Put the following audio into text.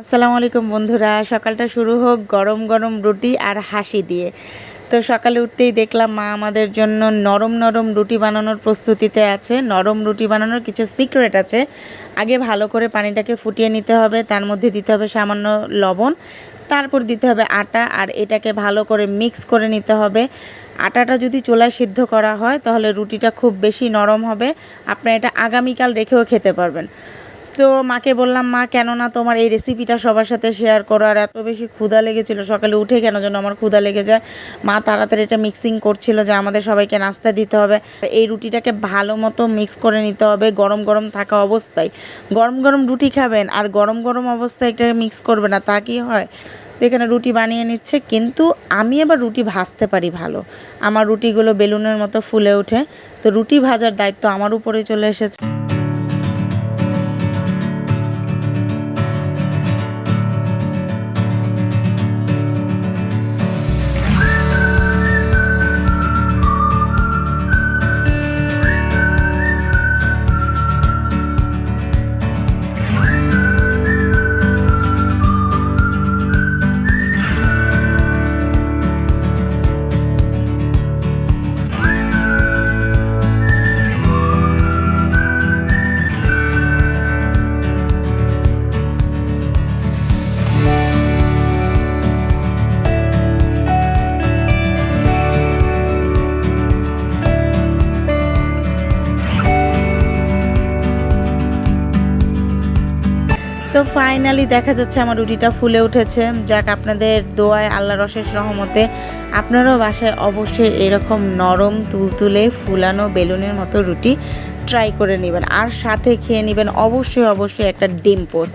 আসসালামু আলাইকুম বন্ধুরা, সকালটা শুরু হোক গরম গরম রুটি আর হাসি দিয়ে। তো সকালে উঠতেই দেখলাম মা আমাদের জন্য নরম নরম রুটি বানানোর প্রস্তুতিতে আছে। নরম রুটি বানানোর কিছু সিক্রেট আছে। আগে ভালো করে পানিটাকে ফুটিয়ে নিতে হবে, তার মধ্যে দিতে হবে সামান্য লবণ, তারপর দিতে হবে আটা, আর এটাকে ভালো করে মিক্স করে নিতে হবে। আটাটা যদি চুলায় সিদ্ধ করা হয় তাহলে রুটিটা খুব বেশি নরম হবে, আপনারা এটা আগামীকাল রেখেও খেতে পারবেন। তো মাকে বললাম, মা কেন না তোমার এই রেসিপিটা সবার সাথে শেয়ার করো। আর এত বেশি ক্ষুধা লেগেছিলো সকালে উঠে, কেন যেন আমার ক্ষুধা লেগে যায়। মা তাড়াতাড়ি এটা মিক্সিং করছিল যে আমাদের সবাইকে নাস্তা দিতে হবে। এই রুটিটাকে ভালো মতো মিক্স করে নিতে হবে গরম গরম থাকা অবস্থায়। গরম গরম রুটি খাবেন আর গরম গরম অবস্থায় এটা মিক্স করবে না, তা কি হয়? তো এখানে রুটি বানিয়ে নিচ্ছে, কিন্তু আমি আবার রুটি ভাজতে পারি ভালো। আমার রুটিগুলো বেলুনের মতো ফুলে ওঠে। তো রুটি ভাজার দায়িত্ব আমার উপরে চলে এসেছে। তো ফাইনালি দেখা যাচ্ছে আমার রুটিটা ফুলে উঠেছে। যাক, আপনাদের দোয়ায়, আল্লাহর অশেষ রহমতে আপনারাও বাসায় অবশ্যই এরকম নরম তুলতুলে ফুলানো বেলুনের মতো রুটি ট্রাই করে নেবেন, আর সাথে খেয়ে নেবেন অবশ্যই একটা ডিম পোস্ট।